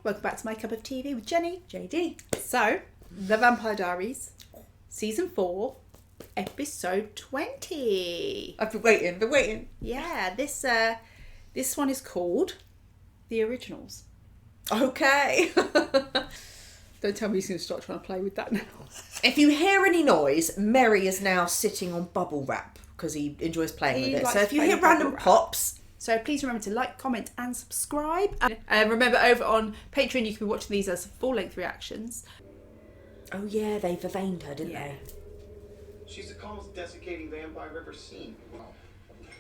welcome back to My Cup of TV with Jenny. JD. So, The Vampire Diaries, Season 4, Episode 20. I've been waiting. Yeah, this one is called The Originals. Okay. Don't tell me he's going to start trying to play with that now. If you hear any noise, Mary is now sitting on bubble wrap because he enjoys playing with it. So if you hear random pops... So please remember to like, comment and subscribe. And remember, over on Patreon, you can be watching these as full-length reactions. Oh yeah, they vervained her, didn't they? She's the calmest desiccating vampire I've ever seen.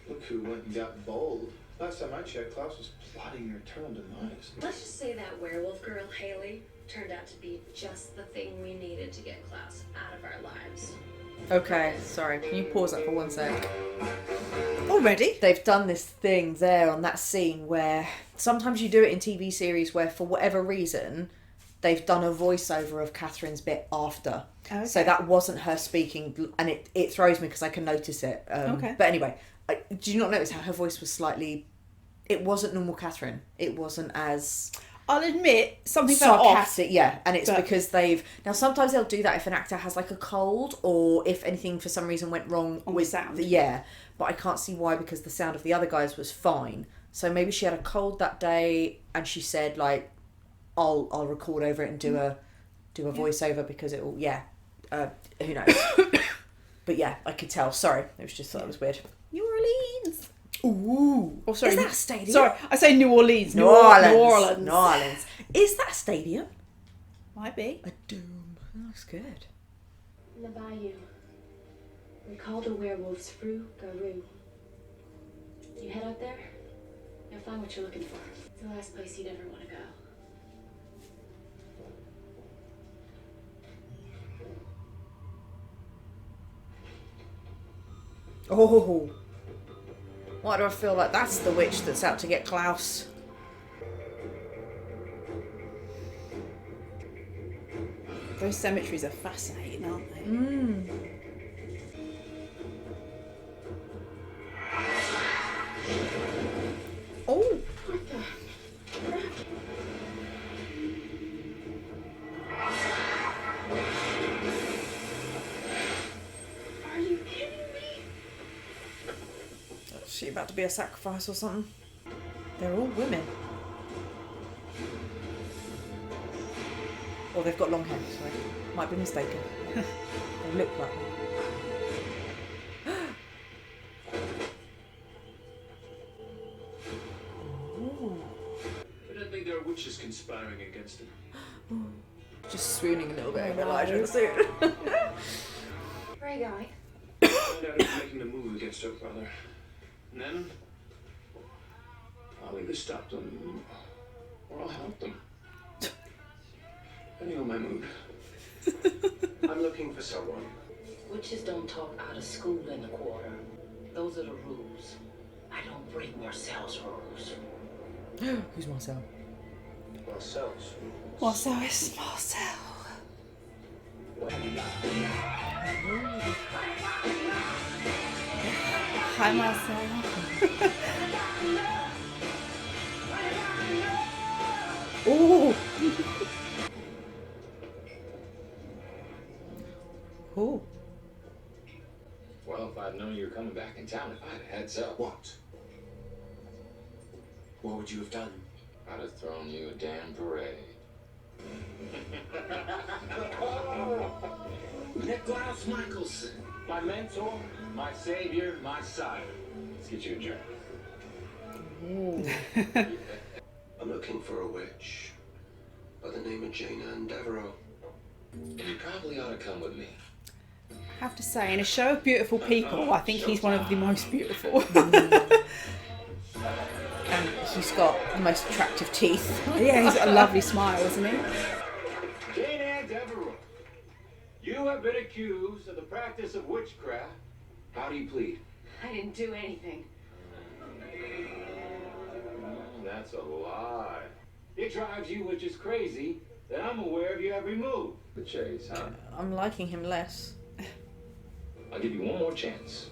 Look who went and got bold. Last time I checked, Klaus was plotting your eternal demise. Let's just say that werewolf girl, Hayley, turned out to be just the thing we needed to get Klaus out of our lives. Okay, sorry. Can you pause that for 1 sec? Already? They've done this thing there on that scene where sometimes you do it in TV series where for whatever reason they've done a voiceover of Catherine's bit after. Okay. So that wasn't her speaking, and it throws me because I can notice it. Okay. But anyway, do you not notice how her voice was slightly... It wasn't normal Catherine. It wasn't as... I'll admit, something felt off. Sarcastic, yeah. And it's because they've... Now, sometimes they'll do that if an actor has like a cold or if anything for some reason went wrong with sound. Yeah. But I can't see why, because the sound of the other guys was fine. So maybe she had a cold that day and she said, like, I'll record over it and do a voiceover because it will... Yeah. Who knows? But yeah, I could tell. Sorry. It was just thought it was weird. New Orleans. Ooh. Oh, sorry. Is that a stadium? Sorry, I say New Orleans. New Orleans. Is that a stadium? Might be. A dome. That looks good. In the bayou, we called the werewolves Fru Garou. You head out there, you'll find what you're looking for. It's the last place you'd ever want to go. Oh. Why do I feel like that's the witch that's out to get Klaus? Those cemeteries are fascinating, aren't they? Oh. What the? Are you kidding me? Is she about to be a sacrifice or something? They're all women. Or they've got long hair, sorry. Might be mistaken. They look like them. Evidently there are witches conspiring against him. Just swooning a little bit over Elijah in the suit. Ray guy. Found out he was making a move against her brother. And then I'll either stop them or I'll help them. Depending on my mood. I'm looking for someone. Witches don't talk out of school in the quarter. Those are the rules. I don't break Marcel's rules. Who's Marcel? Marcel's. Marcel is Marcel. Hi, Marcel. Ooh. Ooh. Well, if I'd known you were coming back in town, if I had a heads up. What? What would you have done? I'd have thrown you a damn parade. Klaus Michaelson, my mentor, my savior, my sire. Let's get you a drink. I'm looking for a witch by the name of Jaina and Devereaux. You probably ought to come with me. I have to say, in a show of beautiful people, I think he's one of the most beautiful. And he's got the most attractive teeth. Yeah, he's got a lovely smile, isn't he? Jaina Devereaux, you have been accused of the practice of witchcraft. How do you plead? I didn't do anything. That's a lie. It drives you witches crazy that I'm aware of your every move. The chase, huh? I'm liking him less. I'll give you one more chance.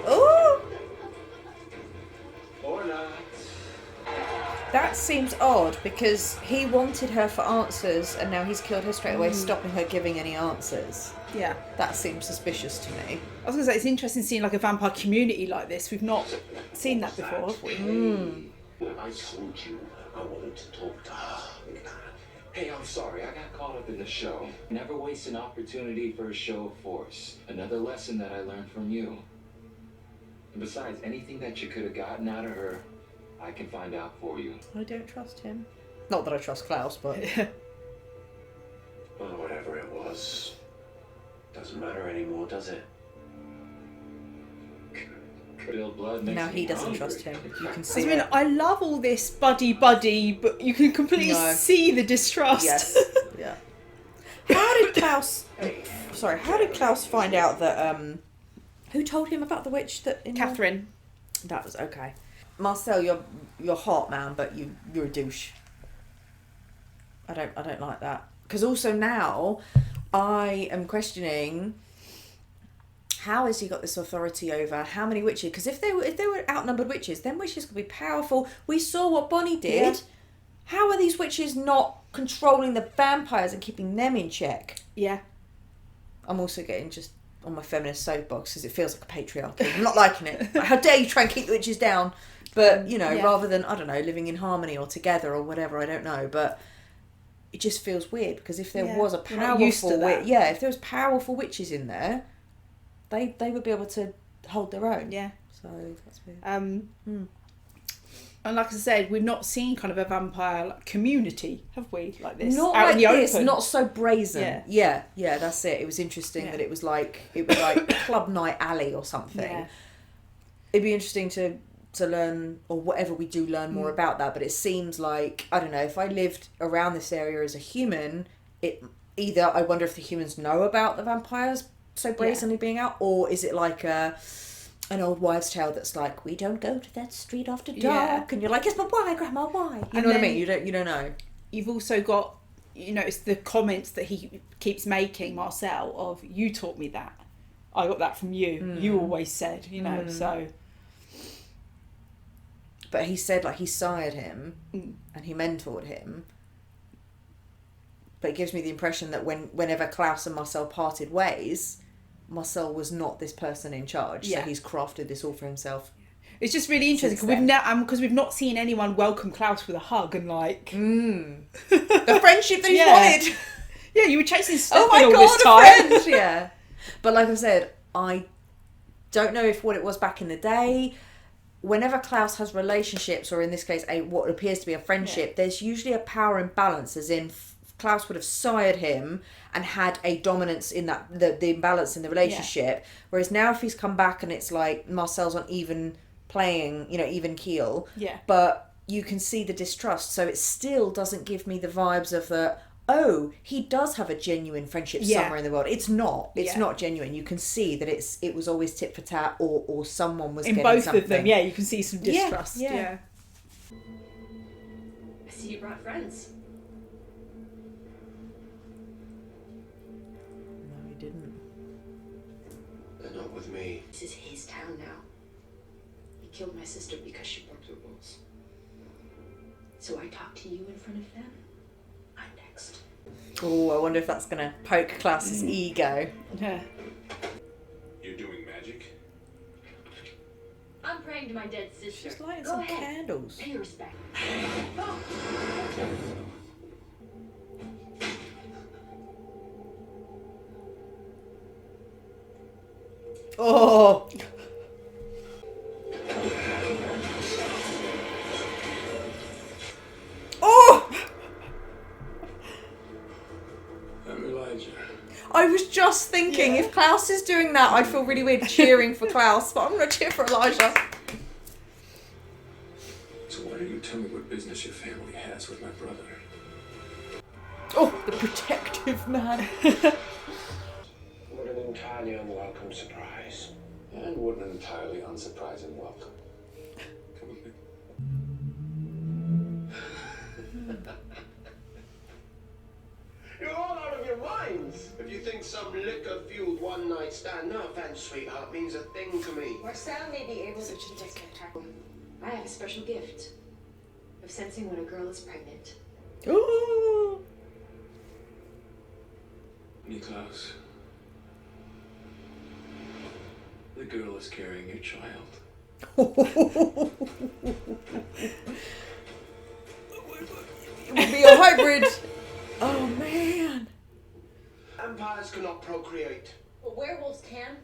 Ooh! Or not. That seems odd because he wanted her for answers and now he's killed her straight away, stopping her giving any answers. Yeah. That seems suspicious to me. I was going to say, it's interesting seeing like a vampire community like this. We've not seen that before, have we? I told you I wanted to talk to her. Hey, I'm sorry, I got caught up in the show. Never waste an opportunity for a show of force. Another lesson that I learned from you. And besides, anything that you could have gotten out of her, I can find out for you. I don't trust him. Not that I trust Klaus, but... Well, whatever it was, doesn't matter anymore, does it? Real blood makes now me he doesn't hungry. trust him. You can see I mean, it. I love all this buddy, but you can completely see the distrust. Yes. Yeah. How did Klaus... how did Klaus find out that... Who told him about the witch that... Katherine. That was okay. Marcel, you're hot, man, but you're a douche. I don't like that. Because also now, I am questioning... How has he got this authority over how many witches? Because if they were outnumbered witches, then witches could be powerful. We saw what Bonnie did. Yeah. How are these witches not controlling the vampires and keeping them in check? Yeah. I'm also getting just on my feminist soapbox because it feels like a patriarchy. I'm not liking it. Like, how dare you try and keep the witches down? But, rather than, I don't know, living in harmony or together or whatever, I don't know. But it just feels weird because if there was a powerful witch... Yeah, if there was powerful witches in there... They would be able to hold their own. Yeah. So that's weird. And like I said, we've not seen kind of a vampire community, have we? Like this. Not out like in the this, open. not so brazen. Yeah, that's it. It was interesting that it was like Club Night Alley or something. Yeah. It'd be interesting to learn, or whatever we do learn more about that, but it seems like, I don't know, if I lived around this area as a human, either I wonder if the humans know about the vampires so brazenly being out, or is it like an old wives' tale that's like, we don't go to that street after dark, and you're like, yes, but why, Grandma, why? You know what I mean? You don't know. You've also got, it's the comments that he keeps making, Marcel, of, you taught me that, I got that from you, you always said, so. But he said, like, he sired him and he mentored him. But it gives me the impression that whenever Klaus and Marcel parted ways, Marcel was not this person in charge. So he's crafted this all for himself. It's just really interesting because we've not seen anyone welcome Klaus with a hug and like... The friendship that he wanted. Yeah, you were chasing stuff all this a time. Friend. Yeah. But like I said, I don't know if what it was back in the day... Whenever Klaus has relationships, or in this case, what appears to be a friendship, there's usually a power imbalance, as in Klaus would have sired him and had a dominance in that the imbalance in the relationship. Whereas now, if he's come back and it's like Marcel's on even playing, even keel. Yeah. But you can see the distrust, so it still doesn't give me the vibes of the. Oh, he does have a genuine friendship somewhere in the world. It's not. It's not genuine. You can see that it was always tit for tat, or someone was in getting both something. of them. Yeah, you can see some distrust. Yeah. I see you brought friends. No, he didn't. They're not with me. This is his town now. He killed my sister because she broke the rules. So I talked to you in front of them. I'm next. Oh, I wonder if that's going to poke Klaus's ego. Yeah. You're doing magic? I'm praying to my dead sister. She's lighting Go some ahead. candles. Pay respect. Oh! Oh! I'm Elijah. I was just thinking, if Klaus is doing that, I'd feel really weird cheering for Klaus, but I'm going to cheer for Elijah. So why don't you tell me what business your family has with my brother? Oh, the protective man. What an entirely unwelcome surprise. And what an entirely unsurprising welcome. Come with me. You're all out of your minds! If you think some liquor-fueled one-night stand, no offense, sweetheart, means a thing to me. Marcel may be able to keep us in track. I have a special gift. of sensing when a girl is pregnant. Ooh. Klaus, the girl is carrying your child. It would be a hybrid. Oh man. Vampires cannot procreate. But werewolves can.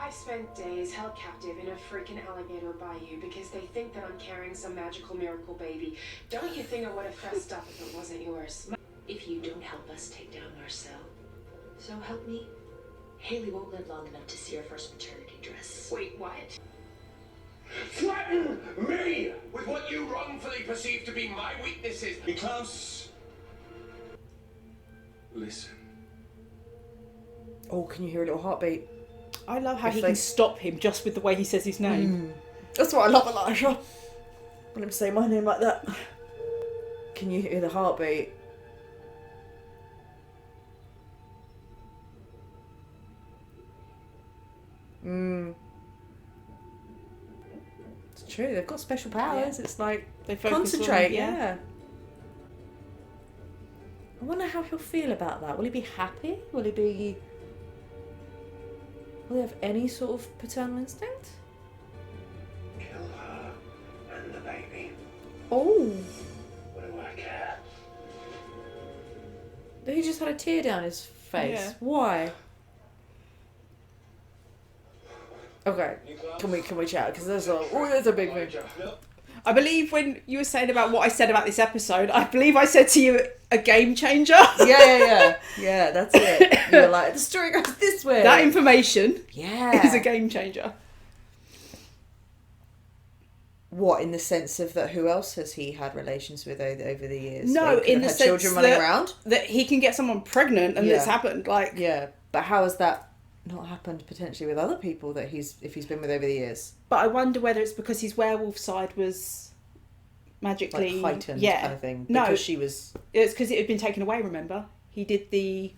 I've spent days held captive in a freaking alligator bayou because they think that I'm carrying some magical miracle baby. Don't you think I would have fessed up if it wasn't yours? If you don't help us take down Marcel, so help me, Hayley won't live long enough to see her first maternity dress. Wait, what? Threaten me with what you wrongfully perceive to be my weaknesses. Klaus. Listen. Oh, can you hear a little heartbeat? I love how If he they- can stop him just with the way he says his name. That's what I love, Elijah. Let him say my name like that. Can you hear the heartbeat? It's true, they've got special powers. It's like, They focus concentrate, on, yeah. I wonder how he'll feel about that. Will he be happy? Will he have any sort of paternal instinct? Kill her and the baby. Oh, What do I care? he just had a tear down his face. Yeah. Why? Okay, can we chat? Because there's a big thing. I believe when you were saying about what I said about this episode, I believe I said to you a game changer. Yeah, that's it. You were like, the story goes this way. That information Yeah. is a game changer. What, in the sense of that? Who else has he had relations with over the years? No, They could in have the had children sense running that- around. That he can get someone pregnant and Yeah. it's happened. Like, Yeah, but how has that not happened potentially with other people that if he's been with over the years? but I wonder whether it's because his werewolf side was magically Like heightened kind of thing. No, Because she was. it's because it had been taken away. Remember, he did the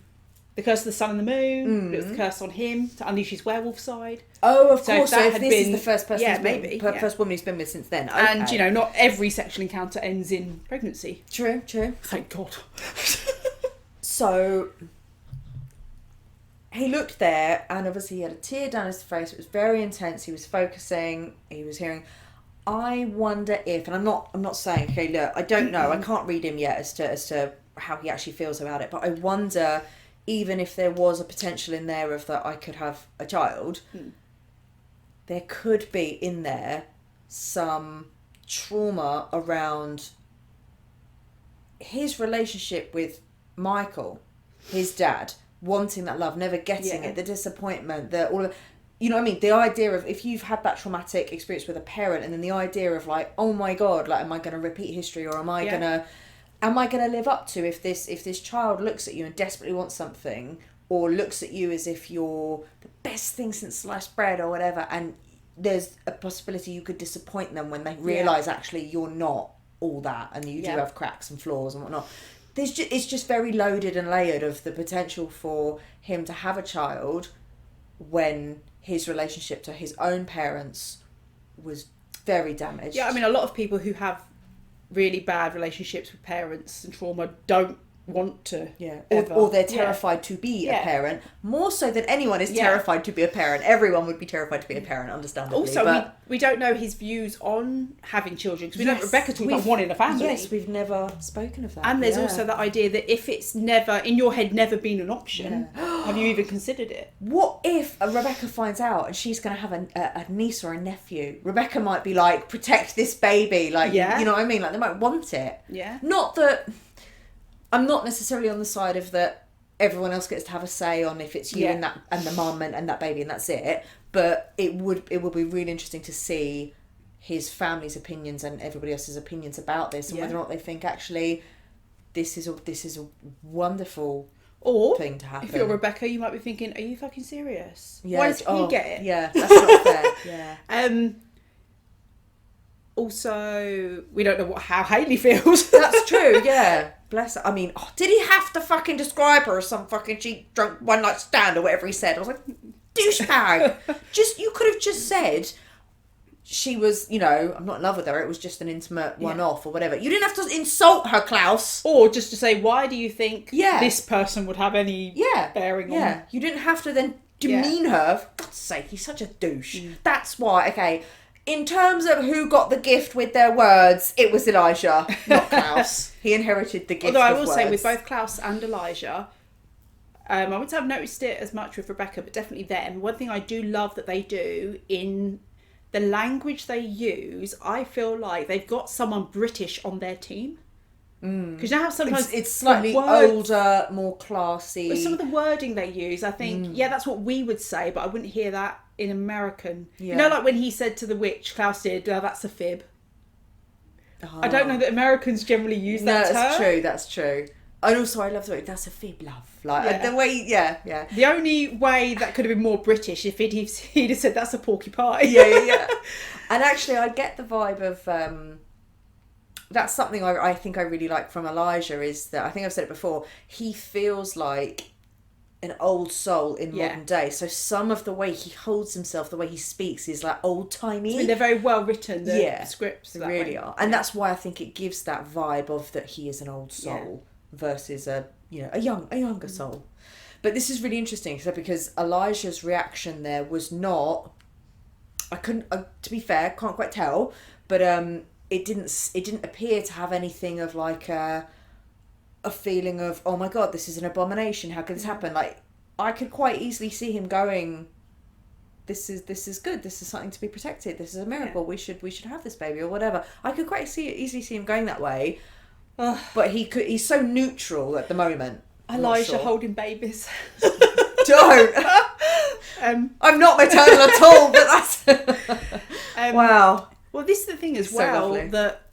curse of the sun and the moon. It was the curse on him to unleash his werewolf side. Oh, of So if course. So that if had this is been- the first person, yeah, maybe, yeah. first woman he's been with since then. And Okay. you know, not every sexual encounter ends in pregnancy. True. Thank God. So he looked there, and obviously he had a tear down his face. It was very intense. He was focusing. He was hearing. I wonder if, and I'm not saying, okay, look, I don't know. I can't read him yet as to how he actually feels about it. But I wonder, even if there was a potential in there of that I could have a child, there could be in there some trauma around his relationship with Michael, his dad, wanting that love, never getting it, the disappointment, all of, you know what I mean? The idea of, if you've had that traumatic experience with a parent, and then the idea of like, oh my God, like, am I going to repeat history, or am I gonna live up to if this child looks at you and desperately wants something, or looks at you as if you're the best thing since sliced bread or whatever, and there's a possibility you could disappoint them when they realise actually you're not all that, and you do have cracks and flaws and whatnot. It's just very loaded and layered of the potential for him to have a child when his relationship to his own parents was very damaged. Yeah, I mean, a lot of people who have really bad relationships with parents and trauma don't want to. Or they're terrified to be a parent, more so than anyone is terrified to be a parent. Everyone would be terrified to be a parent, understandably. Also, but we don't know his views on having children, because we know Rebecca talked about wanting a family. Yes, we've never spoken of that. And there's also that idea that if it's never, in your head, never been an option, have you even considered it? What if Rebecca finds out and she's going to have a niece or a nephew? Rebecca might be like, protect this baby, like, you know what I mean? Like, they might want it. Yeah. Not that... I'm not necessarily on the side of that everyone else gets to have a say on if it's you and the mum and that baby and that's it. But it would be really interesting to see his family's opinions and everybody else's opinions about this, and whether or not they think actually this is a wonderful thing to happen. If you're Rebecca, you might be thinking, are you fucking serious? Yeah. Why does he get it? Yeah, that's not fair. Yeah. Also, we don't know how Hayley feels. That's true, yeah. Bless her. I mean, did he have to fucking describe her as some fucking cheap, drunk, one-night stand or whatever he said? I was like, douchebag. You could have just said, she was, you know, I'm not in love with her, it was just an intimate one-off or whatever. You didn't have to insult her, Klaus. Or just to say, why do you think Yeah. this person would have any bearing on... Yeah, you didn't have to then demean her. For God's sake, he's such a douche. That's why, okay, in terms of who got the gift with their words, it was Elijah, not Klaus. He inherited the gift. Although I of will words. say, with both Klaus and Elijah, I wouldn't have noticed it as much with Rebecca, but definitely them. One thing I do love that they do in the language they use, I feel like they've got someone British on their team. Because you know how sometimes it's slightly older, more classy. With some of the wording they use, I think, that's what we would say, but I wouldn't hear that in American. Yeah. You know, like when he said to the witch, Klaus did, that's a fib. I don't know that Americans generally use that term. That's true. And also, I love the way, that's a fib, love. Like, the way, yeah. The only way that could have been more British if he'd have said, that's a porky pie. Yeah. And actually, I get the vibe of... that's something I think I really like from Elijah, is that, I think I've said it before, he feels like an old soul in modern day. So some of the way he holds himself, the way he speaks is like old-timey. I mean, they're very well written, the scripts. They really are. And that's why I think it gives that vibe of that he is an old soul versus a younger soul. But this is really interesting, because Elijah's reaction there was not... I couldn't, to be fair, can't quite tell, but it didn't appear to have anything of like a feeling of, oh my God, this is an abomination, how could this happen? Like, I could quite easily see him going, this is good, this is something to be protected, this is a miracle, we should have this baby or whatever. I could quite easily see him going that way. But he's so neutral at the moment. Elijah holding babies. Don't. I'm not maternal at all, but that's wow. Well, this is the thing as well, lovely. that,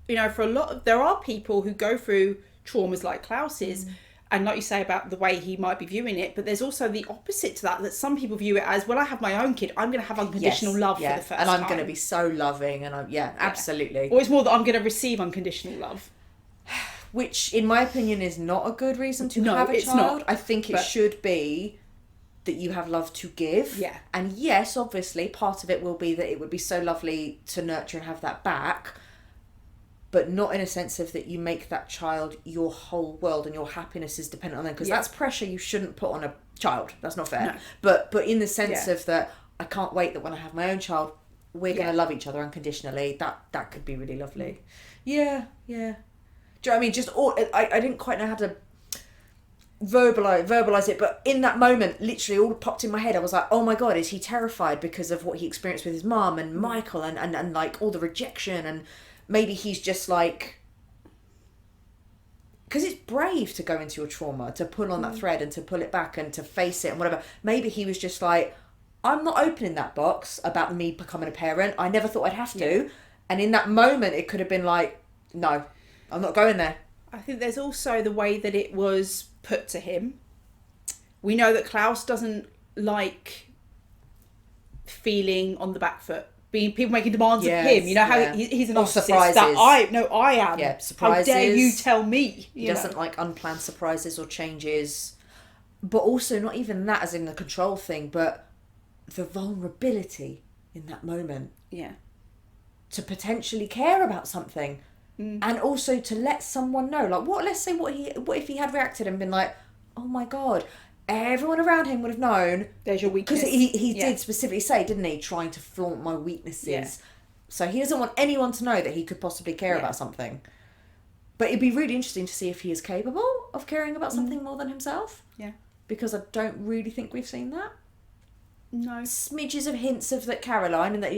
you know, for a lot of, there are people who go through traumas like Klaus's, and like you say about the way he might be viewing it, but there's also the opposite to that some people view it as, well, I have my own kid, I'm going to have unconditional love for the first time. And I'm going to be so loving, and absolutely. Or it's more that I'm going to receive unconditional love. Which, in my opinion, is not a good reason to have a it's child. not. I think it should be that you have love to give. Yeah. And yes, obviously, part of it will be that it would be so lovely to nurture and have that back, but not in a sense of that you make that child your whole world and your happiness is dependent on them, because that's pressure you shouldn't put on a child. That's not fair. No. But in the sense of that, I can't wait that when I have my own child, we're going to love each other unconditionally. That could be really lovely. Yeah. Do you know what I mean? Just I didn't quite know how to verbalize it, but in that moment, literally all popped in my head. I was like, oh my God, is he terrified because of what he experienced with his mum and Michael and like all the rejection, and maybe he's just like, because it's brave to go into your trauma, to pull on that thread and to pull it back and to face it and whatever. Maybe he was just like, I'm not opening that box about me becoming a parent. I never thought I'd have to. And in that moment, it could have been like, no, I'm not going there. I think there's also the way that it was put to him. We know that Klaus doesn't like feeling on the back foot, being people making demands of him. You know how he's a narcissist. Surprises. I am. Yeah, surprises. How dare you tell me? He doesn't like unplanned surprises or changes. But also not even that as in the control thing, but the vulnerability in that moment. Yeah. To potentially care about something. And also to let someone know, like, what if he had reacted and been like, oh my God, everyone around him would have known. There's your weakness. Because he did specifically say, didn't he, trying to flaunt my weaknesses. Yeah. So he doesn't want anyone to know that he could possibly care about something. But it'd be really interesting to see if he is capable of caring about something more than himself. Yeah. Because I don't really think we've seen that. No. Smidges of hints of that Caroline, and that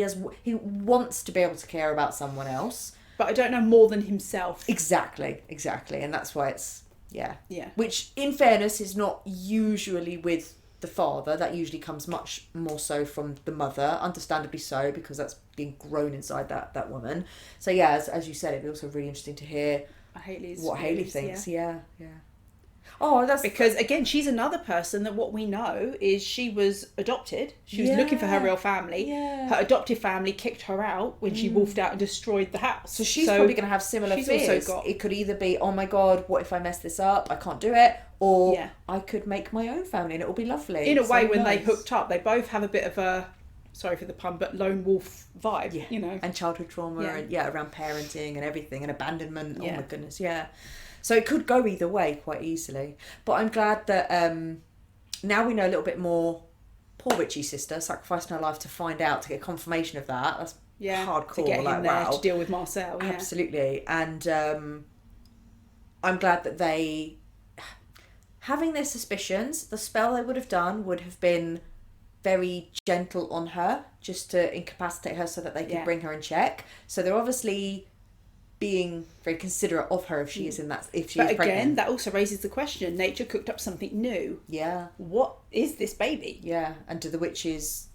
he wants to be able to care about someone else. But I don't know more than himself. Exactly. And that's why it's, Yeah. Which, in fairness, is not usually with the father. That usually comes much more so from the mother, understandably so, because that's being grown inside that woman. So, yeah, as you said, it'd be also really interesting to hear what Hayley thinks. Yeah. Oh, that's... Because, again, she's another person that what we know is she was adopted. She was looking for her real family. Yeah. Her adoptive family kicked her out when she wolfed out and destroyed the house. So she's probably going to have similar fears. It could either be, oh my God, what if I mess this up? I can't do it. Or I could make my own family and it will be lovely. In a way, when they hooked up, they both have a bit of a sorry for the pun, but lone wolf vibe, Yeah. you know. And childhood trauma, Yeah. and around parenting and everything, and abandonment. Yeah. Oh my goodness, yeah. So it could go either way quite easily. But I'm glad that now we know a little bit more. Poor Richie's sister sacrificing her life to find out, to get confirmation of that. That's hardcore. To get like, him there wow. to deal with Marcel. Yeah. Absolutely. And I'm glad that they, having their suspicions, the spell they would have done would have been very gentle on her, just to incapacitate her so that they could bring her in check. So they're obviously being very considerate of her if she is in that, if she is pregnant. But again, that also raises the question, nature cooked up something new. Yeah. What is this baby? Yeah. And do the witches,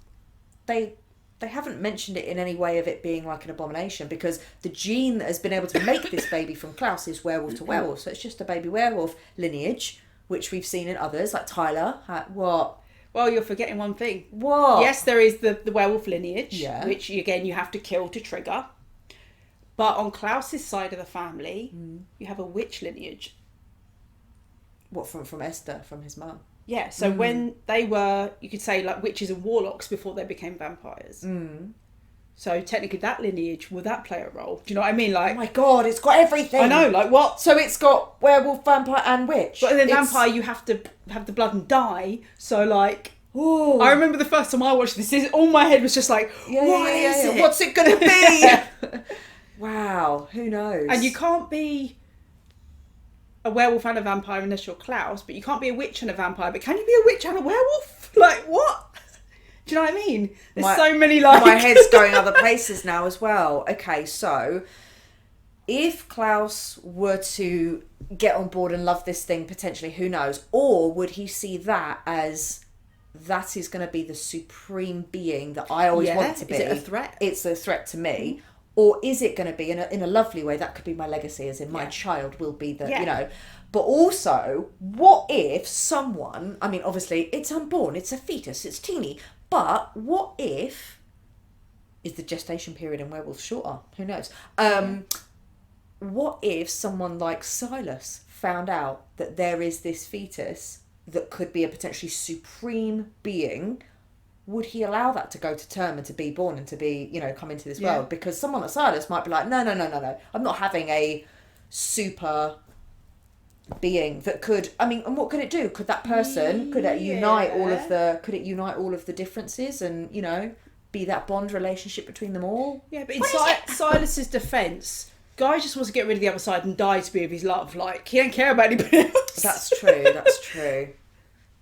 they haven't mentioned it in any way of it being like an abomination, because the gene that has been able to make this baby from Klaus is werewolf to werewolf. So it's just a baby werewolf lineage, which we've seen in others, like Tyler. What? Well, you're forgetting one thing. What? Yes, there is the werewolf lineage, Yeah. which, again, you have to kill to trigger. But on Klaus's side of the family, you have a witch lineage. What, from Esther, from his mum? Yeah, so when they were, you could say, like witches and warlocks before they became vampires. So technically that lineage, will that play a role? Do you know what I mean? Like, oh my God, it's got everything. I know, like what? So it's got werewolf, vampire and witch. But then vampire, you have to have the blood and die. So like, ooh. I remember the first time I watched this, all my head was just like, what is it? What's it going to be? Wow, who knows? And you can't be a werewolf and a vampire unless you're Klaus, but you can't be a witch and a vampire. But can you be a witch and a werewolf? Like, what? Do you know what I mean? There's so many, like... My head's going other places now as well. Okay, so if Klaus were to get on board and love this thing, potentially, who knows? Or would he see that as... that is going to be the supreme being that I always want to be? Is it a threat? It's a threat to me. Or is it going to be, in a lovely way, that could be my legacy, as in my child will be the, you know. But also, what if someone, I mean, obviously, it's unborn, it's a fetus, it's teeny. But what if, is the gestation period in werewolves shorter? Who knows? What if someone like Silas found out that there is this fetus that could be a potentially supreme being? Would he allow that to go to term and to be born and to be, you know, come into this world? Because someone like Silas might be like, no. I'm not having a super being that could, I mean, and what could it do? Could that person, could it unite all of the differences and, you know, be that bond relationship between them all? Yeah, but in Silas's defence, Guy just wants to get rid of the other side and die to be with his love. Like, he don't care about anybody else. That's true.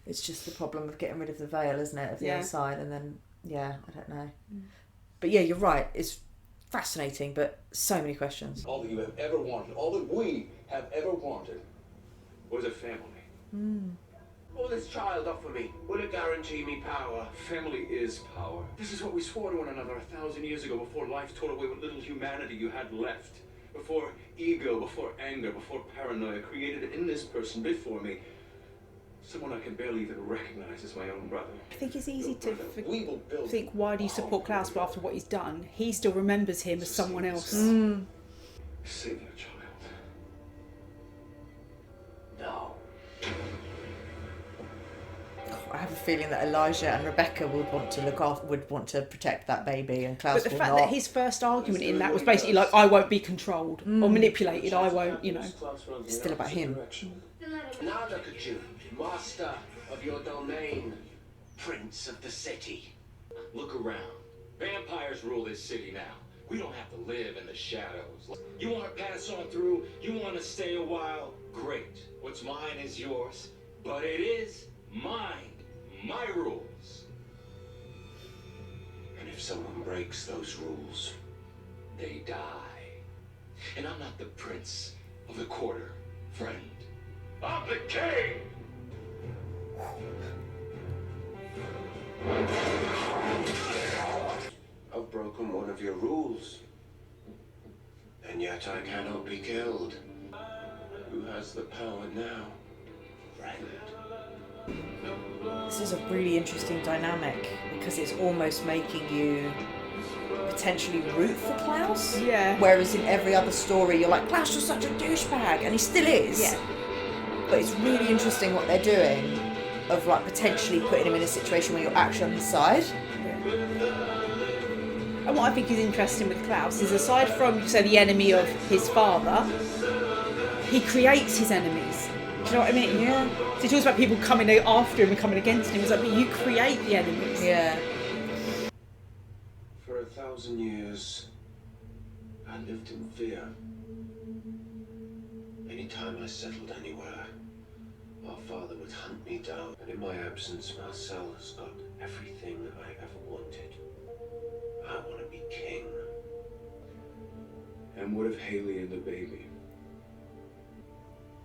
It's just the problem of getting rid of the veil, isn't it, of the other side, and then, I don't know. But yeah, you're right, it's fascinating, but so many questions. All that you have ever wanted, all that we have ever wanted, was a family. Will this child offer me? Will it guarantee me power? Family is power. This is what we swore to one another 1,000 years ago, before life tore away what little humanity you had left. Before ego, before anger, before paranoia created in this person before me. Someone I can barely even recognize as my own brother. I think it's easy to think, why do you support Klaus? But after what he's done, he still remembers him as someone else. Save your child. No. I have a feeling that Elijah and Rebecca would want to protect that baby, and Klaus But the will fact not. that his first argument in that was basically like, I won't be controlled or manipulated, I won't, you know. It's still about him. Now look at you, master of your domain, prince of the city. Look around. Vampires rule this city now. We don't have to live in the shadows. You want to pass on through? You want to stay a while? Great. What's mine is yours. But it is mine. My rules. And if someone breaks those rules, They die. And I'm not the prince of the quarter, friend. I'm the king! I've broken one of your rules. And yet I cannot be killed. Who has the power now, friend? This is a really interesting dynamic, because it's almost making you potentially root for Klaus. Yeah. Whereas in every other story, you're like, Klaus was such a douchebag, and he still is. Yeah. But it's really interesting what they're doing, of like potentially putting him in a situation where you're actually on his side. Yeah. And what I think is interesting with Klaus is, aside from, you say, the enemy of his father, he creates his enemies. Do you know what I mean? Yeah. So he talks about people coming after him and coming against him. It's like, but you create the enemies. Yeah. For 1,000 years, I lived in fear. Anytime I settled anywhere, our father would hunt me down. And in my absence, Marcel has got everything I ever wanted. I want to be king. And what of Hayley and the baby?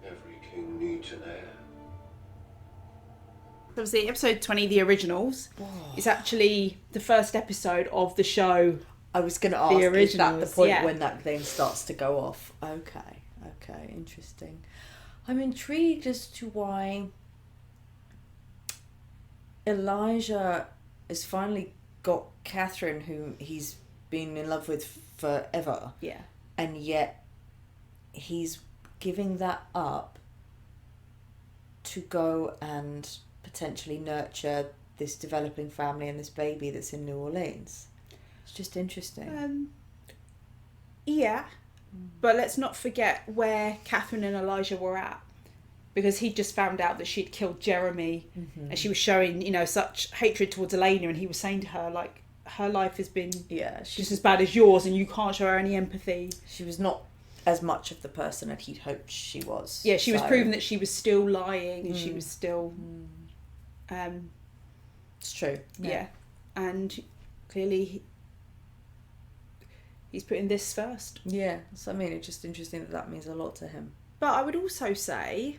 Every king needs an heir. Obviously, episode 20, The Originals, is actually the first episode of the show. I was going to ask, is that the point when that then starts to go off? Okay, interesting. I'm intrigued as to why Elijah has finally got Katherine, who he's been in love with forever. Yeah. And yet he's giving that up to go and potentially nurture this developing family and this baby that's in New Orleans. It's just interesting. Yeah, but let's not forget where Katherine and Elijah were at, because he just found out that she'd killed Jeremy, and she was showing, you know, such hatred towards Elena, and he was saying to her, like, her life has been just as bad as yours, and you can't show her any empathy. She was not as much of the person that he'd hoped she was. Yeah, she was proving that she was still lying, and she was still... it's true. Yeah. And clearly he's putting this first. Yeah, so I mean, it's just interesting that means a lot to him. But I would also say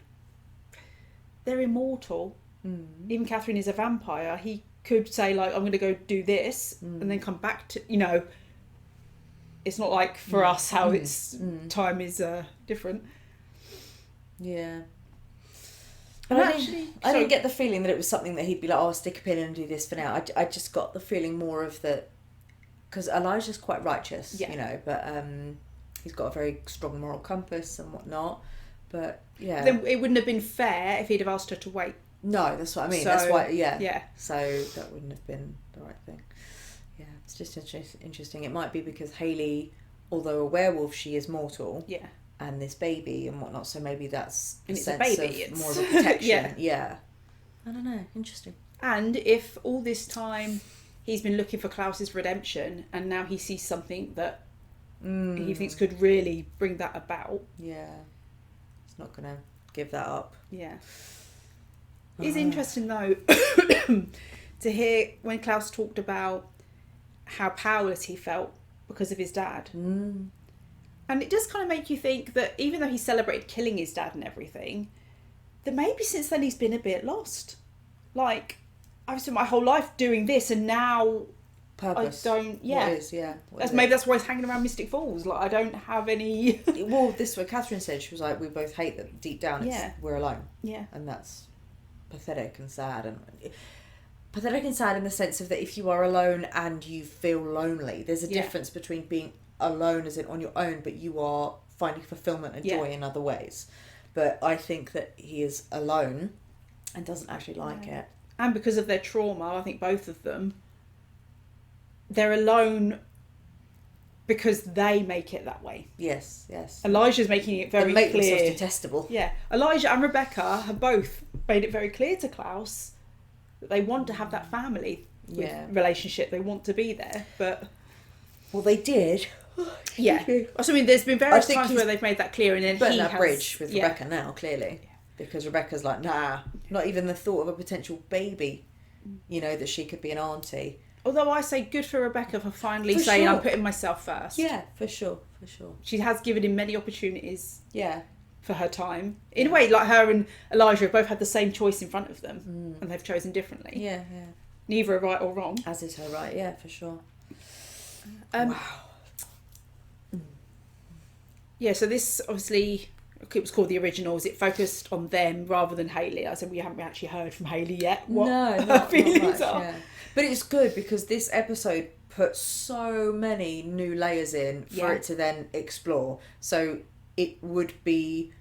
they're immortal. Even Katherine is a vampire. He could say, like, I'm going to go do this and then come back to, you know, it's not like for us how it's time is different. Yeah. But I didn't get the feeling that it was something that he'd be like, oh, I'll stick a pin in and do this for now. I just got the feeling more of that, because Elijah's quite righteous, you know, but he's got a very strong moral compass and whatnot. But yeah, then it wouldn't have been fair if he'd have asked her to wait. No, that's what I mean. So, that's why, yeah. So that wouldn't have been the right thing. Yeah, it's just interesting. It might be because Hayley, although a werewolf, she is mortal. Yeah. And this baby and whatnot, so maybe that's and a it's sense a baby, of it's... more of a protection. Yeah. I don't know. Interesting. And if all this time he's been looking for Klaus's redemption, and now he sees something that he thinks could really bring that about. Yeah. He's not going to give that up. Yeah. It's interesting though to hear when Klaus talked about how powerless he felt because of his dad. And it does kind of make you think that even though he celebrated killing his dad and everything, that maybe since then he's been a bit lost. Like, I've spent my whole life doing this, and now purpose. I don't. Yeah, what is, yeah. What maybe that's why he's hanging around Mystic Falls. Like, I don't have any. Well, this is what Katherine said. She was like, we both hate that deep down. We're alone. Yeah, and that's pathetic and sad, and pathetic and sad in the sense of that if you are alone and you feel lonely, there's a difference between being alone as in on your own, but you are finding fulfillment and joy in other ways. But I think that he is alone and doesn't actually like it. And because of their trauma, I think both of them, they're alone because they make it that way. Yes. Elijah's making it very they make clear. themselves detestable. Yeah. Elijah and Rebecca have both made it very clear to Klaus that they want to have that family relationship. They want to be there, but... Well, they did. Yeah. I mean, there's been various times where they've made that clear, and then burnt that bridge with Rebecca now, clearly. Because Rebecca's like, nah, not even the thought of a potential baby, you know, that she could be an auntie. Although I say good for Rebecca for finally saying, I'm putting myself first. Yeah, for sure. She has given him many opportunities. Yeah. For her time. In a way, like her and Elijah have both had the same choice in front of them, and they've chosen differently. Yeah. Neither are right or wrong. As is her right, yeah, for sure. Wow. Yeah, so this obviously, it was called The Originals. It focused on them rather than Hayley. I said we haven't actually heard from Hayley yet. What not much, yeah. But it's good because this episode put so many new layers in for it to then explore. So it would be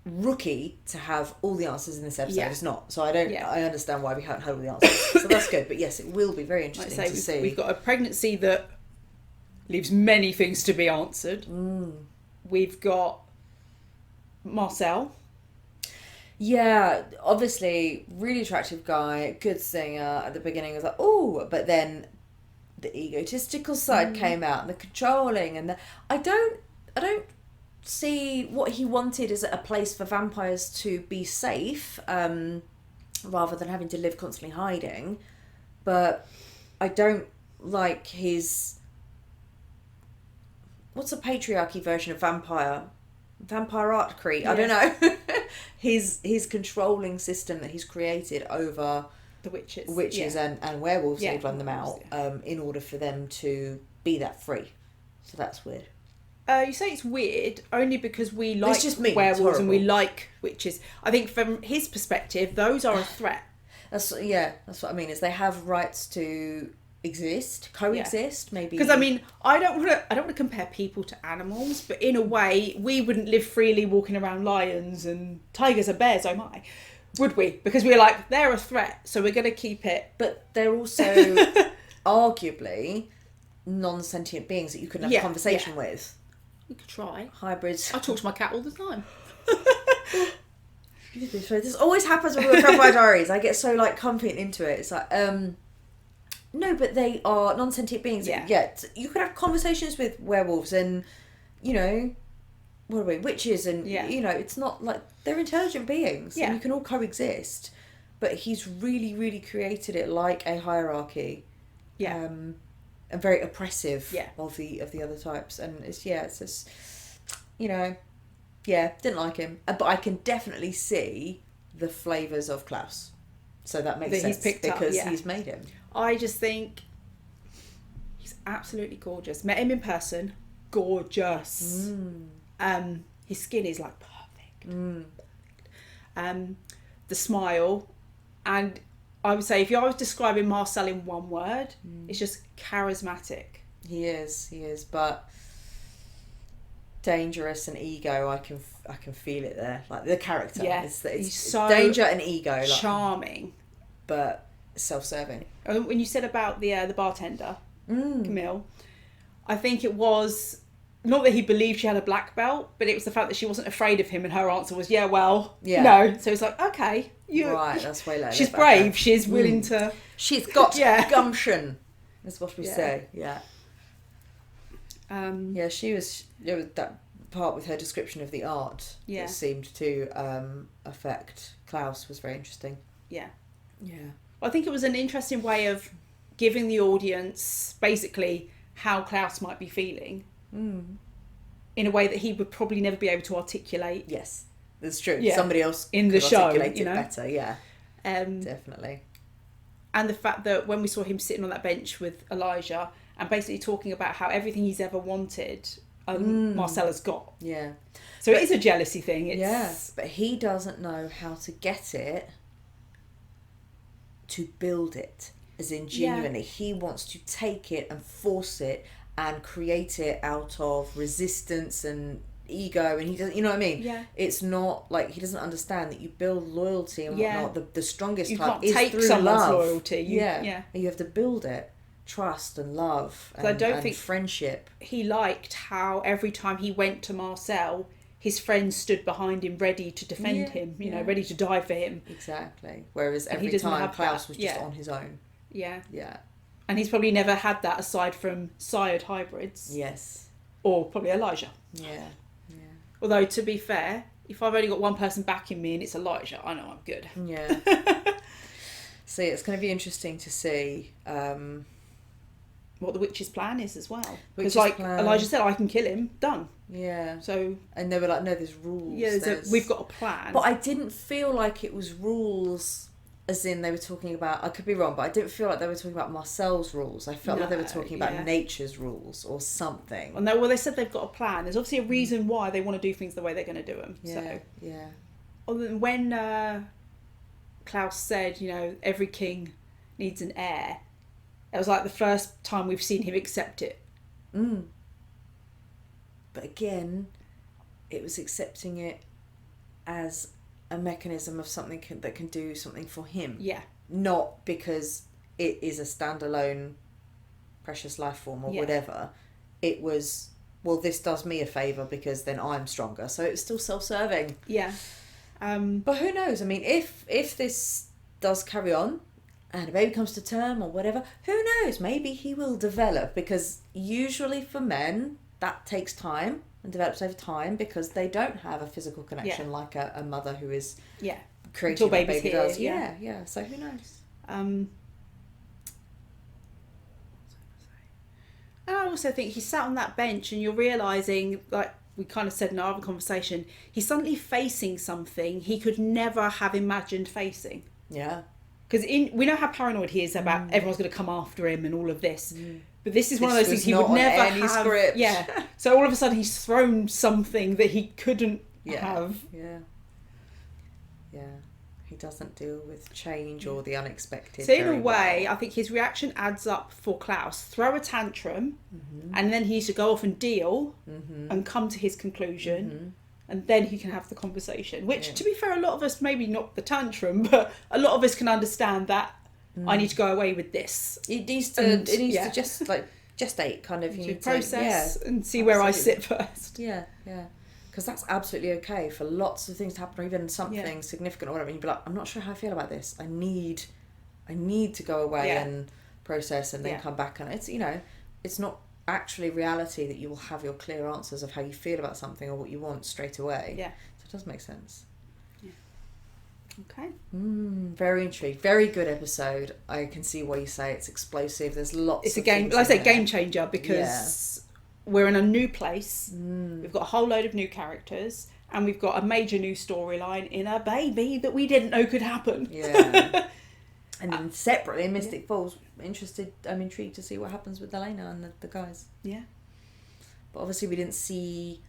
rookie to have all the answers in this episode. Yeah. It's not. So I don't. Yeah. I understand why we haven't had all the answers. So that's good. But yes, it will be very Like I interesting say, to see. we've got a pregnancy that leaves many things to be answered. We've got Marcel. Yeah, obviously, really attractive guy, good singer. At the beginning, I was like, oh, but then the egotistical side came out, and the controlling, and I don't see what he wanted as a place for vampires to be safe, rather than having to live constantly hiding. But I don't like his. What's a patriarchy version of vampire? Vampire-artcry. I don't know. his controlling system that he's created over The witches. and werewolves. Yeah. They've run them out in order for them to be that free. So that's weird. You say it's weird only because we like just mean, it's werewolves and we horrible. like witches. I think from his perspective, those are a threat. That's what I mean. Is they have rights to exist, coexist, maybe. Because I mean, I don't want to compare people to animals, but in a way, we wouldn't live freely walking around lions and tigers and bears. Oh my, would we? Because we're like, they're a threat, so we're going to keep it. But they're also arguably non-sentient beings that you can have a conversation with. We could try. Hybrids. I talk to my cat all the time. This always happens when we look at my diaries. I get so like comfy and into it. It's like, no, but they are non-sentient beings. Yeah, you could have conversations with werewolves and, you know, what are we, witches, and you know, it's not like they're intelligent beings. Yeah, and you can all coexist. But he's really, really created it like a hierarchy. Yeah. And very oppressive. Yeah. Of the other types, and it's just, you know, didn't like him. But I can definitely see the flavours of Klaus. So that makes sense he's picked up, because he's made him. I just think he's absolutely gorgeous. Met him in person, gorgeous. His skin is like perfect. The smile, and I would say if I was describing Marcel in one word, it's just charismatic. He is, but dangerous and ego. I can feel it there, like the character. Yeah, it's he's so danger and ego, like, charming, but self-serving. When you said about the bartender, Camille, I think it was not that he believed she had a black belt, but it was the fact that she wasn't afraid of him, and her answer was, no. So it's like, okay, right, that's way later. She's brave. She's willing to. She's got gumption. That's what we say. Yeah. She was. It was that part with her description of the art that seemed to affect Klaus was very interesting. Yeah. Yeah. I think it was an interesting way of giving the audience basically how Klaus might be feeling in a way that he would probably never be able to articulate. Yes, that's true. Yeah. Somebody else in the show, articulate it better. Yeah, definitely. And the fact that when we saw him sitting on that bench with Elijah and basically talking about how everything he's ever wanted, Marcel has got. Yeah. So it is a jealousy thing. But he doesn't know how to get it, to build it, as in genuinely. He wants to take it and force it and create it out of resistance and ego, and he doesn't, you know what I mean? Yeah. It's not like he doesn't understand that you build loyalty and whatnot. The strongest you type can't is take through someone's love. loyalty. And you have to build it. Trust and love and, I don't think friendship. He liked how every time he went to Marcel, his friends stood behind him ready to defend him, you know, ready to die for him. Exactly. Whereas and every time Klaus was just on his own. Yeah. Yeah. And he's probably never had that aside from sired hybrids. Yes. Or probably Elijah. Yeah. Although, to be fair, if I've only got one person backing me and it's Elijah, I know I'm good. Yeah. So it's going to be interesting to see what the witch's plan is as well. Because Elijah said, I can kill him, done. Yeah. So, and they were like, no, there's rules. Yeah, we've got a plan. But I didn't feel like it was rules as in they were talking about, I could be wrong, but I didn't feel like they were talking about Marcel's rules. I felt like they were talking about nature's rules or something. Well, they said they've got a plan. There's obviously a reason why they want to do things the way they're going to do them. Other than when Klaus said, you know, every king needs an heir, it was like the first time we've seen him accept it. But again, it was accepting it as a mechanism of something that can do something for him. Yeah. Not because it is a standalone precious life form or whatever. It was, well, this does me a favour because then I'm stronger. So it's still self-serving. Yeah. But who knows? I mean, if this does carry on and a baby comes to term or whatever, who knows? Maybe he will develop, because usually for men that takes time and develops over time because they don't have a physical connection like a mother who is creating a baby here, does. Yeah. So who knows? And I also think he sat on that bench and you're realising, like we kind of said in our other conversation, he's suddenly facing something he could never have imagined facing. Yeah. Because we know how paranoid he is about everyone's going to come after him and all of this. But this is one of those things he would never have. Script. Yeah. So all of a sudden he's thrown something that he couldn't have. Yeah. Yeah. He doesn't deal with change or the unexpected. So in a way, I think his reaction adds up for Klaus. Throw a tantrum, and then he needs to go off and deal and come to his conclusion, and then he can have the conversation. Which, to be fair, a lot of us, maybe not the tantrum, but a lot of us can understand that I need to go away with this. It needs to. To just like gestate, kind of. You need process and see where I sit first. Yeah. Because that's absolutely okay for lots of things to happen, or even something significant or whatever. And you'd be like, I'm not sure how I feel about this. I need to go away and process and then come back. And it's, it's not actually reality that you will have your clear answers of how you feel about something or what you want straight away. Yeah. So it does make sense. Yeah. Okay. Very intrigued. Very good episode. I can see why you say it's explosive. There's lots. It's a game. Like I say, game changer because. We're in a new place, we've got a whole load of new characters, and we've got a major new storyline in a baby that we didn't know could happen. Yeah. And then separately in Mystic Falls, I'm intrigued to see what happens with Elena and the guys. Yeah. But obviously we didn't see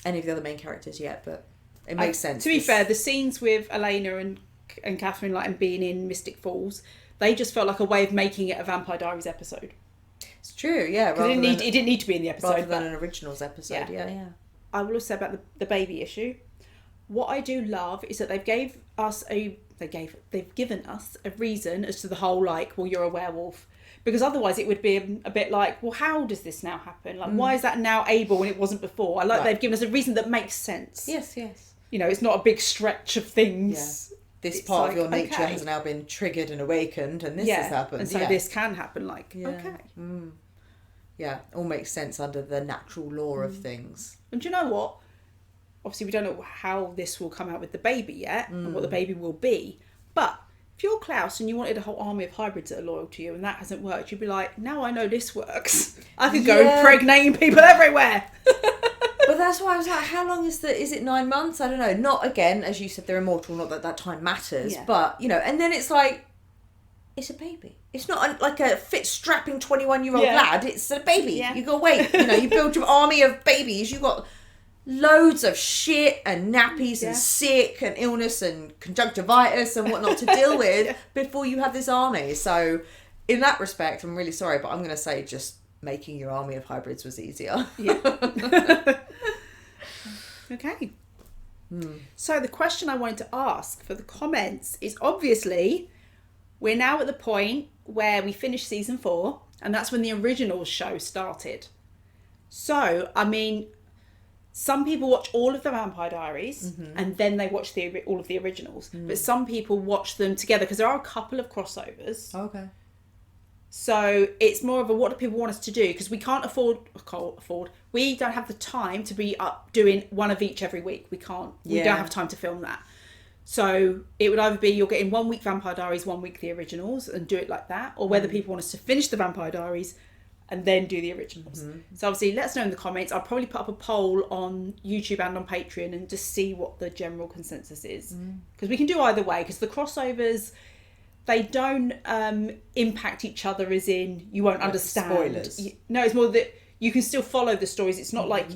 any of the other main characters yet, but it makes sense. To be fair, the scenes with Elena and Katherine and being in Mystic Falls, they just felt like a way of making it a Vampire Diaries episode. It's true, yeah. Because it didn't need to be in the episode. Rather than an originals episode, yeah. I will also say about the baby issue. What I do love is that they've given us a reason as to the whole, like, well, you're a werewolf. Because otherwise it would be a bit like, well, how does this now happen? Like, why is that now able when it wasn't before? I like they've given us a reason that makes sense. Yes. It's not a big stretch of things. Yeah. This part of your nature has now been triggered and awakened, and this has happened. And so this can happen, Yeah, all makes sense under the natural law of things. And do you know what? Obviously, we don't know how this will come out with the baby yet, and what the baby will be. But if you're Klaus and you wanted a whole army of hybrids that are loyal to you, and that hasn't worked, you'd be like, now I know this works. I could go impregnating people everywhere. But that's why I was like, how long is it 9 months? I don't know. Not, again, as you said, they're immortal, not that time matters. Yeah. But, and then it's like, it's a baby. It's not like a fit, strapping 21-year-old lad. It's a baby. Yeah. You go, wait, you build your army of babies. You've got loads of shit and nappies and sick and illness and conjunctivitis and whatnot to deal with before you have this army. So, in that respect, I'm really sorry, but I'm going to say just making your army of hybrids was easier. Yeah. Okay. So the question I wanted to ask for the comments is, obviously we're now at the point where we finished season 4, and that's when the original show started. So, I mean, some people watch all of the Vampire Diaries and then they watch all of the originals. But some people watch them together because there are a couple of crossovers. Okay. So it's more of a, what do people want us to do? Because we can't afford. We don't have the time to be up doing one of each every week. We can't. We don't have time to film that. So it would either be you're getting 1 week Vampire Diaries, 1 week the originals, and do it like that, or whether people want us to finish the Vampire Diaries and then do the originals. So obviously, let us know in the comments. I'll probably put up a poll on YouTube and on Patreon and just see what the general consensus is, because we can do either way. Because the crossovers, they don't impact each other, as in you won't understand. Spoilers. No, it's more that you can still follow the stories. It's not like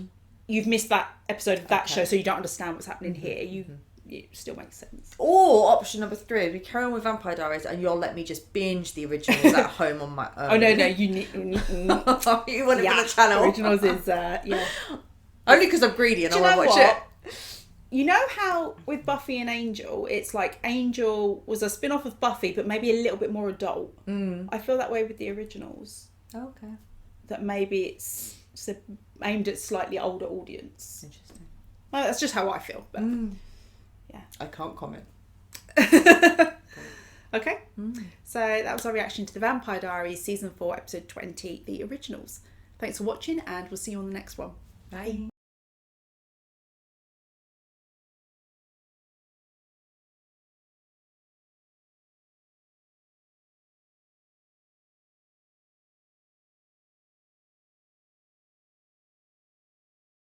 you've missed that episode of that show, so you don't understand what's happening here. It still makes sense. Or option number 3, we carry on with Vampire Diaries and you'll let me just binge the originals at home on my own. Oh, no, you need... you want it for the channel. Originals is, Only because I'm greedy and I want to watch it. you know how with Buffy and Angel, it's like Angel was a spin-off of Buffy, but maybe a little bit more adult. I feel that way with the originals. Okay. That maybe it's aimed at slightly older audience. Interesting. Well, that's just how I feel. But yeah. I can't comment. Okay. So that was our reaction to The Vampire Diaries Season 4, Episode 20, The Originals. Thanks for watching, and we'll see you on the next one. Bye.